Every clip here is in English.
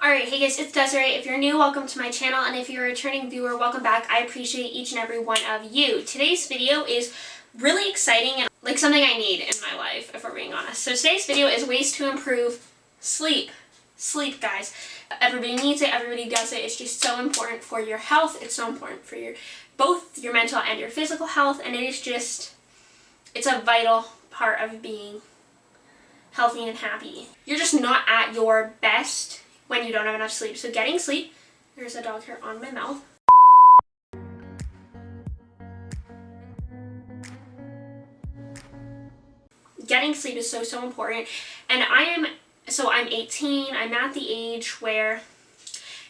Alright, hey guys, it's Desiree. If you're new, welcome to my channel, and if you're a returning viewer, welcome back. I appreciate each and every one of you. Today's video is really exciting and like something I need in my life, if we're being honest. So today's video is ways to improve sleep. Sleep, guys. Everybody needs it, everybody does it. It's just so important for your health. It's so important for both your mental and your physical health, and it's a vital part of being healthy and happy. You're just not at your best when you don't have enough sleep. So getting sleep, there's a dog hair on my mouth. Getting sleep is so important. And I'm 18, I'm at the age where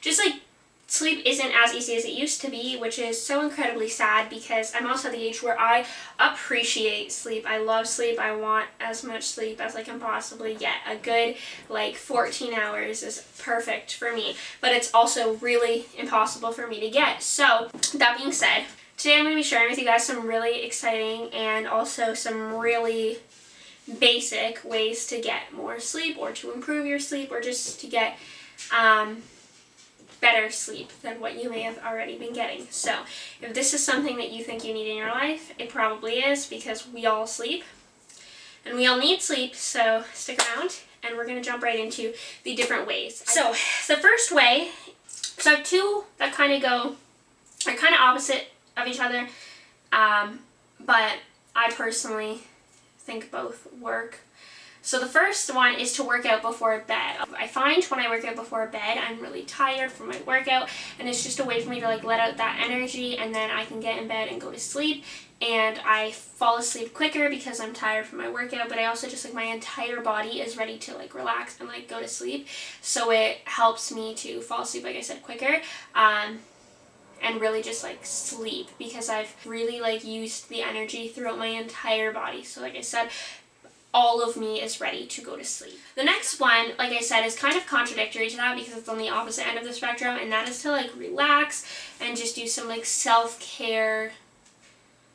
just like sleep isn't as easy as it used to be, which is so incredibly sad because I'm also at the age where I appreciate sleep. I love sleep. I want as much sleep as I can possibly get. A good 14 hours is perfect for me, but it's also really impossible for me to get. So that being said, today I'm going to be sharing with you guys some really exciting and also some really basic ways to get more sleep or to improve your sleep or just to get better sleep than what you may have already been getting. So if this is something that you think you need in your life, it probably is, because we all sleep and we all need sleep. So stick around and we're going to jump right into the different ways. So the first way, so I have two that are kind of opposite of each other, but I personally think both work. So the first one is to work out before bed. I find when I work out before bed, I'm really tired from my workout, and it's just a way for me to let out that energy, and then I can get in bed and go to sleep, and I fall asleep quicker because I'm tired from my workout, but I also just my entire body is ready to relax and go to sleep. So it helps me to fall asleep, like I said, quicker. And really just sleep, because I've really used the energy throughout my entire body. So like I said, all of me is ready to go to sleep. The next one, like I said, is kind of contradictory to that because it's on the opposite end of the spectrum, and that is to relax and just do some self-care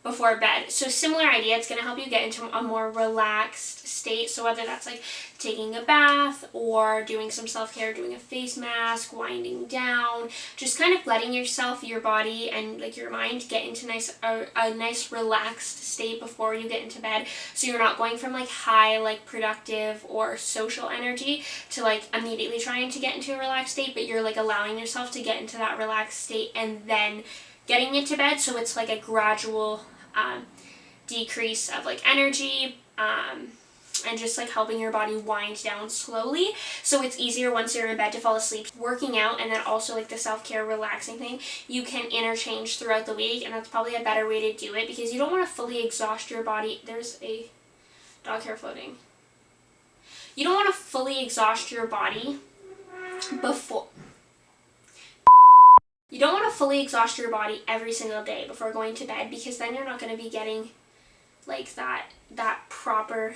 before bed. So similar idea, it's going to help you get into a more relaxed state. So whether that's taking a bath or doing some self-care, doing a face mask, winding down, just kind of letting yourself, your body, and your mind get into a nice relaxed state before you get into bed. So you're not going from high productive or social energy to immediately trying to get into a relaxed state, but you're allowing yourself to get into that relaxed state and then getting into bed. So it's a gradual decrease of energy, and just helping your body wind down slowly, so it's easier once you're in bed to fall asleep. Working out and then also the self-care relaxing thing, you can interchange throughout the week, and that's probably a better way to do it because you don't want to fully exhaust your body. There's a dog hair floating. You don't want to fully exhaust your body before. You don't want to fully exhaust your body every single day before going to bed, because then you're not going to be getting that proper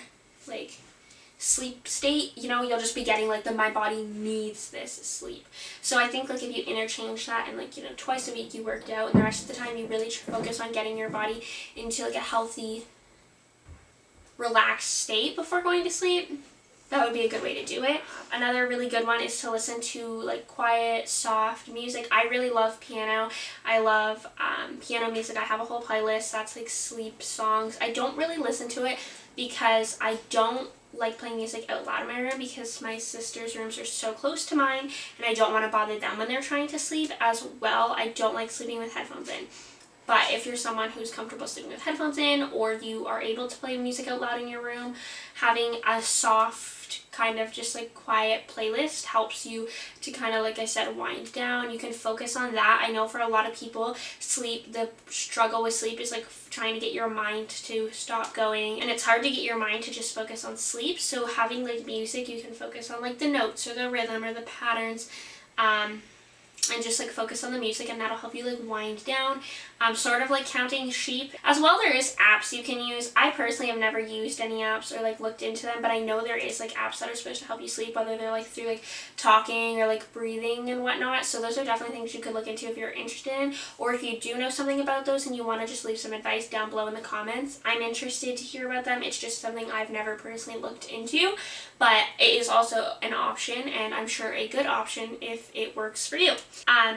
sleep state. You'll just be getting my body needs this sleep. So I think if you interchange that and twice a week you worked out and the rest of the time you really focus on getting your body into a healthy, relaxed state before going to sleep, that would be a good way to do it. Another really good one is to listen to quiet, soft music. I really love piano. I love piano music. I have a whole playlist that's sleep songs. I don't really listen to it because I don't like playing music out loud in my room, because my sister's rooms are so close to mine and I don't want to bother them when they're trying to sleep as well. I don't like sleeping with headphones in. But if you're someone who's comfortable sleeping with headphones in, or you are able to play music out loud in your room, having a soft kind of just quiet playlist helps you to kind of, like I said, wind down. You can focus on that. I know for a lot of people, the struggle with sleep is trying to get your mind to stop going, and it's hard to get your mind to just focus on sleep. So having music, you can focus on the notes or the rhythm or the patterns, and just like focus on the music, and that'll help you like wind down. Sort of like counting sheep. As well, there is apps you can use. I personally have never used any apps or like looked into them, but I know there is like apps that are supposed to help you sleep, whether they're like through like talking or like breathing and whatnot. So those are definitely things you could look into if you're interested in, or if you do know something about those and you want to just leave some advice down below in the comments. I'm interested to hear about them. It's just something I've never personally looked into, but it is also an option, and I'm sure a good option if it works for you.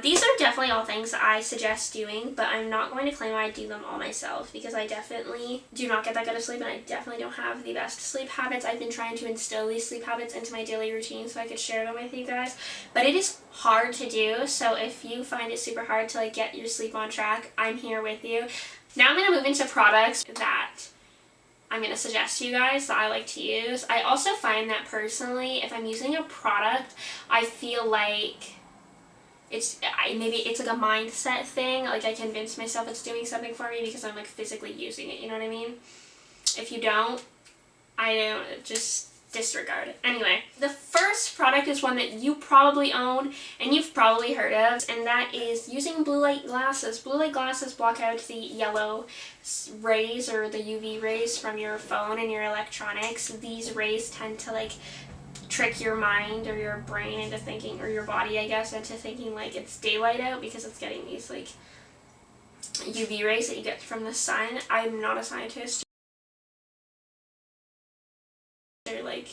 These are definitely all things that I suggest doing, but I'm not going to claim I do them all myself, because I definitely do not get that good of sleep, and I definitely don't have the best sleep habits. I've been trying to instill these sleep habits into my daily routine so I could share them with you guys, but it is hard to do. So if you find it super hard to like get your sleep on track, I'm here with you. Now I'm going to move into products that I'm going to suggest to you guys that I like to use. I also find that personally, if I'm using a product, I feel like maybe it's like a mindset thing. Like I convince myself it's doing something for me because I'm like physically using it, you know what I mean? If you don't, I don't, just disregard it. Anyway, the first product is one that you probably own and you've probably heard of, and that is using blue light glasses. Blue light glasses block out the yellow rays or the UV rays from your phone and your electronics. These rays tend to like trick your mind or your brain into thinking, or your body I guess, into thinking like it's daylight out because it's getting these like UV rays that you get from the sun. I'm not a scientist or like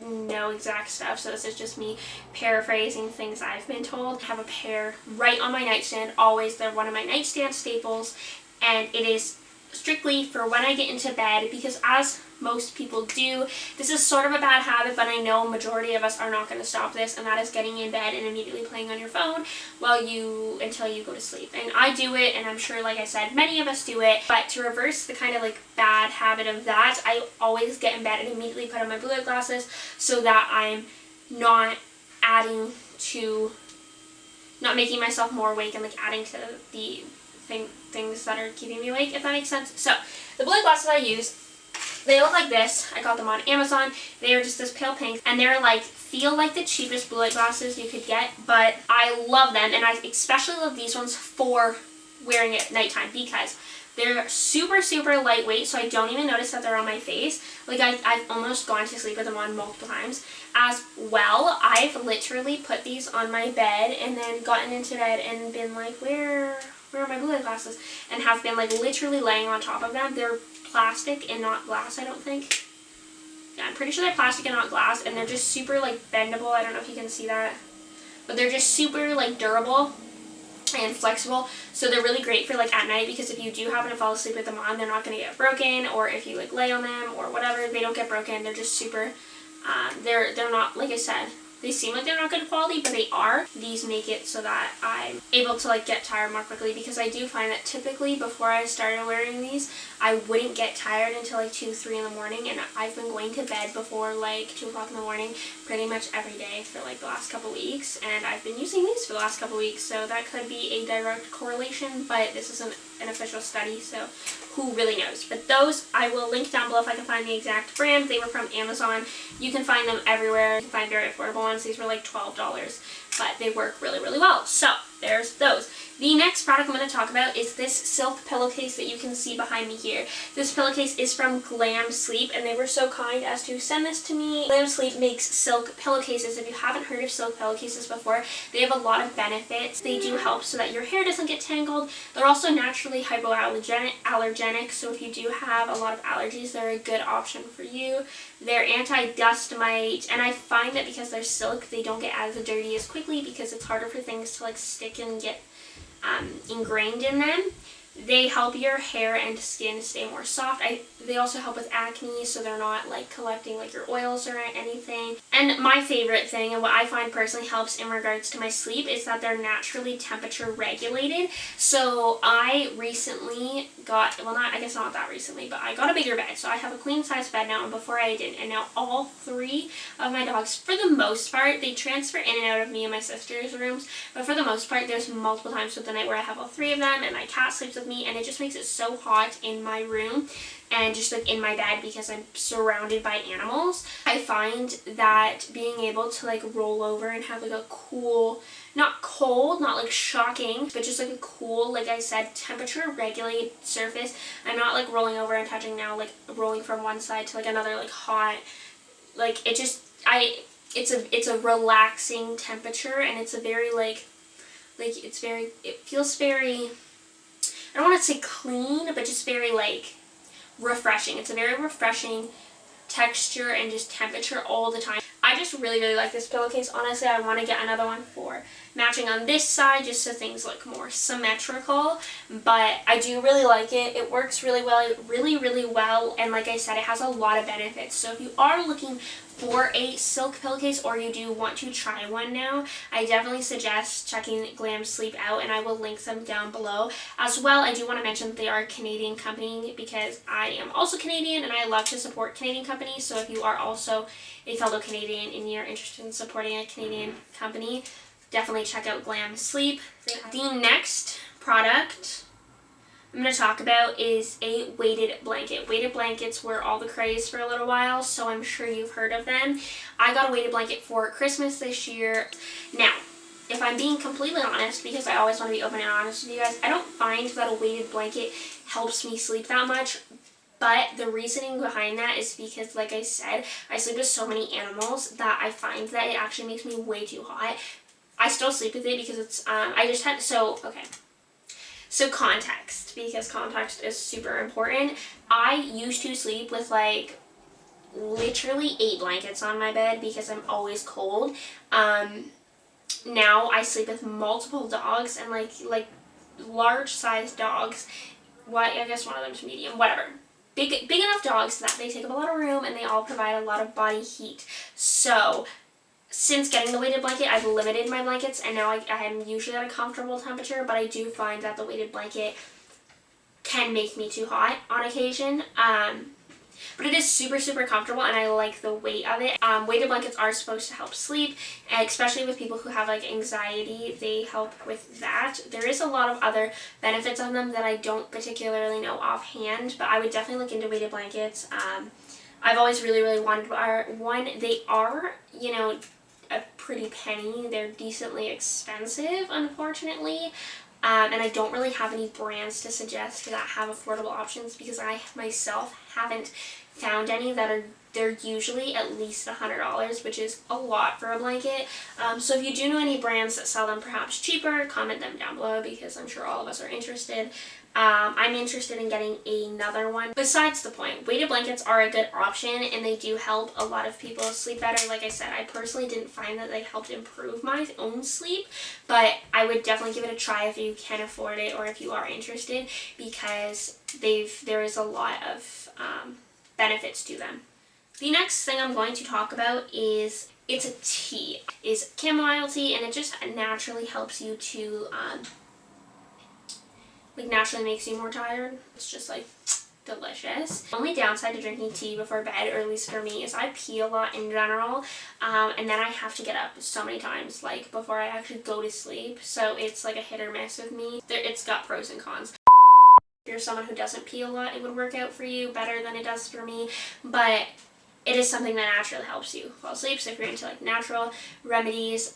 no exact stuff, so this is just me paraphrasing things I've been told. I have a pair right on my nightstand, always. They're one of my nightstand staples, and it is strictly for when I get into bed, because as most people do, this is sort of a bad habit, but I know a majority of us are not going to stop this, and that is getting in bed and immediately playing on your phone until you go to sleep. And I do it, and I'm sure, like I said, many of us do it, but to reverse the kind of like bad habit of that, I always get in bed and immediately put on my blue light glasses so that I'm not making myself more awake and like adding to the things that are keeping me awake, if that makes sense. So the blue light glasses I use, they look like this. I got them on Amazon. They are just this pale pink, and they're like, feel like the cheapest blue light glasses you could get, but I love them, and I especially love these ones for wearing at nighttime because they're super, super lightweight, so I don't even notice that they're on my face. Like, I've almost gone to sleep with them on multiple times. As well, I've literally put these on my bed and then gotten into bed and been like, where are my blue light glasses? And have been like literally laying on top of them. They're plastic and not glass, I don't think. Yeah, I'm pretty sure they're plastic and not glass, and they're just super like bendable. I don't know if you can see that, but they're just super like durable and flexible, so they're really great for like at night, because if you do happen to fall asleep with them on, they're not going to get broken, or if you like lay on them or whatever, they don't get broken. They're just super they're not, like I said, they seem like they're not good quality, but they are. These make it so that I'm able to like get tired more quickly, because I do find that typically before I started wearing these, I wouldn't get tired until like 2, 3 in the morning, and I've been going to bed before like 2 o'clock in the morning pretty much every day for like the last couple weeks, and I've been using these for the last couple weeks, so that could be a direct correlation, but this isn't an official study, so who really knows. But those I will link down below if I can find the exact brand. They were from Amazon. You can find them everywhere. You can find very affordable ones. These were like $12, but they work really, really well. So there's those. The next product I'm going to talk about is this silk pillowcase that you can see behind me here. This pillowcase is from Glam Sleep, and they were so kind as to send this to me. Glam Sleep makes silk pillowcases. If you haven't heard of silk pillowcases before, they have a lot of benefits. They do help so that your hair doesn't get tangled. They're also naturally hypoallergenic, so if you do have a lot of allergies, they're a good option for you. They're anti-dust mite, and I find that because they're silk, they don't get as dirty as quickly, because it's harder for things to like stick and get ingrained in them. They help your hair and skin stay more soft. They also help with acne, so they're not like collecting like your oils or anything. And my favorite thing, and what I find personally helps in regards to my sleep, is that they're naturally temperature regulated. So I recently got, well, not, I guess not that recently, but I got a bigger bed. So I have a queen size bed now, and before I didn't. And now all 3 of my dogs, for the most part, they transfer in and out of me and my sister's rooms, but for the most part, there's multiple times with the night where I have all 3 of them, and my cat sleeps with with me, and it just makes it so hot in my room and just like in my bed because I'm surrounded by animals. I find that being able to like roll over and have like a cool, not cold, not like shocking, but just like a cool, like I said, temperature regulated surface. I'm not like rolling over and touching now, like rolling from one side to like another, like hot, like it just, it's a relaxing temperature, and it's a very it feels very, I don't want to say clean, but just very like refreshing. It's a very refreshing texture and just temperature all the time. I just really, really like this pillowcase. Honestly, I want to get another one for matching on this side just so things look more symmetrical, but I do really like it. It works really well, really well, and like I said, it has a lot of benefits. So if you are looking for a silk pillowcase, or you do want to try one now, I definitely suggest checking Glam Sleep out, and I will link them down below. As well, I do want to mention that they are a Canadian company because I am also Canadian and I love to support Canadian companies. So if you are also a fellow Canadian and you're interested in supporting a Canadian company, definitely check out Glam Sleep. The next product I'm going to talk about is a weighted blanket. Weighted blankets were all the craze for a little while, so I'm sure you've heard of them. I got a weighted blanket for Christmas this year. Now, if I'm being completely honest, because I always want to be open and honest with you guys, I don't find that a weighted blanket helps me sleep that much. But the reasoning behind that is because, like I said, I sleep with so many animals that I find that it actually makes me way too hot. I still sleep with it because it's, So context, because context is super important. I used to sleep with like literally 8 blankets on my bed because I'm always cold. Now I sleep with multiple dogs and like large sized dogs. I guess one of them's medium, whatever. Big enough dogs that they take up a lot of room and they all provide a lot of body heat. So since getting the weighted blanket, I've limited my blankets, and now I am usually at a comfortable temperature, but I do find that the weighted blanket can make me too hot on occasion. But it is super, super comfortable, and I like the weight of it. Weighted blankets are supposed to help sleep, especially with people who have like anxiety. They help with that. There is a lot of other benefits of them that I don't particularly know offhand, but I would definitely look into weighted blankets. I've always really, really wanted one. They are, you know, a pretty penny. They're decently expensive, unfortunately. And I don't really have any brands to suggest that have affordable options because I myself haven't found any that are, they're usually at least $100, which is a lot for a blanket. So if you do know any brands that sell them perhaps cheaper, comment them down below because I'm sure all of us are interested. I'm interested in getting another one. Besides the point, weighted blankets are a good option and they do help a lot of people sleep better. Like I said, I personally didn't find that they helped improve my own sleep, but I would definitely give it a try if you can afford it or if you are interested, because there is a lot of benefits to them. The next thing I'm going to talk about is, it's a tea, is chamomile tea, and it just naturally helps you to like naturally makes you more tired. It's just like delicious. The only downside to drinking tea before bed, or at least for me, is I pee a lot in general, and then I have to get up so many times like before I actually go to sleep, so it's like a hit or miss with me. It's got pros and cons. If you're someone who doesn't pee a lot, it would work out for you better than it does for me, but it is something that naturally helps you fall asleep. So if you're into like natural remedies,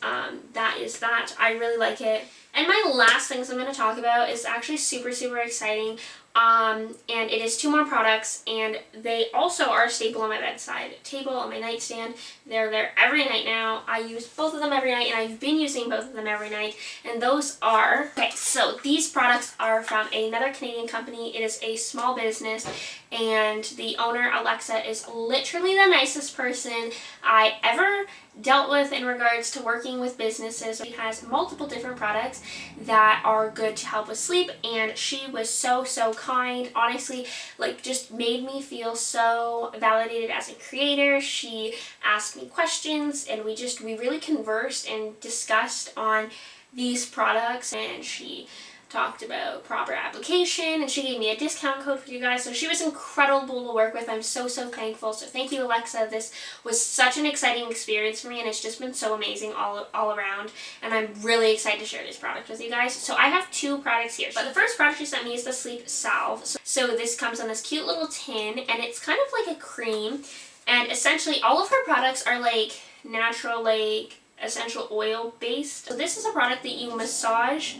that is that. I really like it. And my last things I'm going to talk about is actually super, super exciting. And it is 2 more products, and they also are a staple on my bedside table, on my nightstand. They're there every night now. I use both of them every night, and I've been using both of them every night. And those are, okay, so these products are from another Canadian company. It is a small business, and the owner, Alexa, is literally the nicest person I ever dealt with in regards to working with businesses. She has multiple different products that are good to help with sleep, and she was so kind. Honestly, like, just made me feel so validated as a creator. She asked me questions, and we really conversed and discussed on these products, and she talked about proper application, and she gave me a discount code for you guys. So she was incredible to work with. I'm so thankful. So thank you, Alexa. This was such an exciting experience for me, and it's just been so amazing all around. And I'm really excited to share this product with you guys. So I have 2 products here, but the first product she sent me is the Sleep Salve. So this comes on this cute little tin, and it's kind of like a cream. And essentially all of her products are like natural, like essential oil based. So this is a product that you massage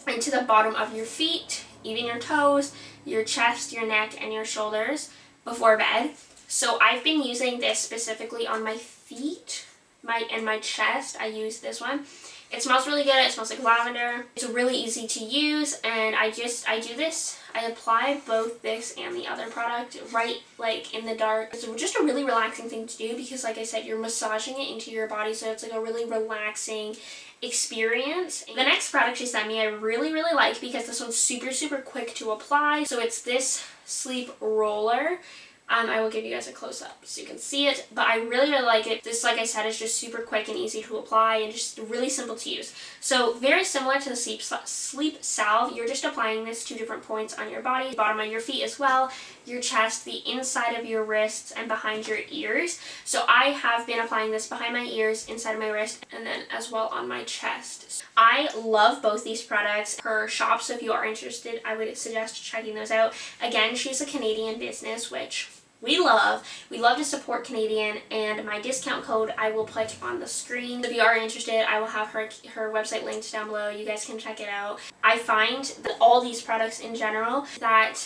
into the bottom of your feet, even your toes, your chest, your neck, and your shoulders before bed. So I've been using this specifically on my feet, and my chest. I use this one. It smells really good. It smells like lavender. It's really easy to use, and I do this. I apply both this and the other product right like in the dark. It's just a really relaxing thing to do because, like I said, you're massaging it into your body, so it's like a really relaxing experience. The next product she sent me I really like because this one's super quick to apply. So it's this sleep roller. I will give you guys a close-up so you can see it, but I really like it. This, like I said, is just super quick and easy to apply and just really simple to use. So very similar to the Sleep Salve, you're just applying this 2 different points on your body, bottom of your feet as well, your chest, the inside of your wrists, and behind your ears. So I have been applying this behind my ears, inside of my wrist, and then as well on my chest. I love both these products. Her shop, so if you are interested, I would suggest checking those out. Again, she's a Canadian business, which we love. We love to support Canadian, and my discount code I will put on the screen. If you are interested, I will have her website linked down below. You guys can check it out. I find that all these products in general that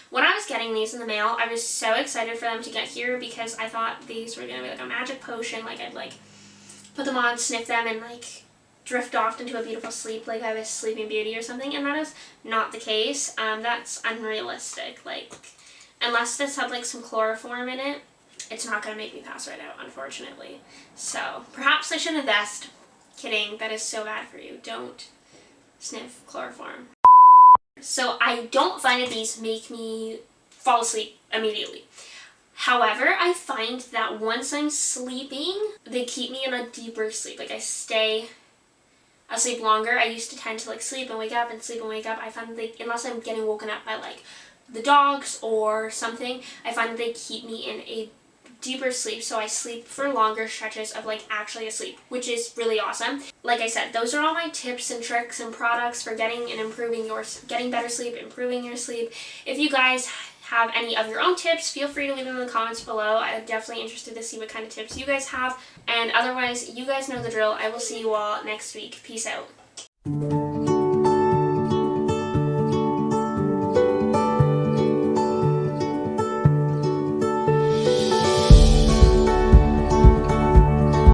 when I was getting these in the mail, I was so excited for them to get here because I thought these were gonna be like a magic potion. Like I'd like put them on, sniff them, and like drift off into a beautiful sleep like I was Sleeping Beauty or something, and that is not the case. That's unrealistic. Like, unless this had like some chloroform in it, it's not going to make me pass right out, unfortunately. So perhaps I should invest. Kidding, that is so bad for you. Don't sniff chloroform. So I don't find that these make me fall asleep immediately. However, I find that once I'm sleeping, they keep me in a deeper sleep. Like I stay asleep longer. I used to tend to like sleep and wake up and sleep and wake up. I find that unless I'm getting woken up by like the dogs or something, I find that they keep me in a deeper sleep, so I sleep for longer stretches of like actually asleep, which is really awesome. Like I said, those are all my tips and tricks and products for getting better sleep, improving your sleep. If you guys have any of your own tips, feel free to leave them in the comments below. I'm definitely interested to see what kind of tips you guys have, and otherwise, you guys know the drill. I will see you all next week. Peace out.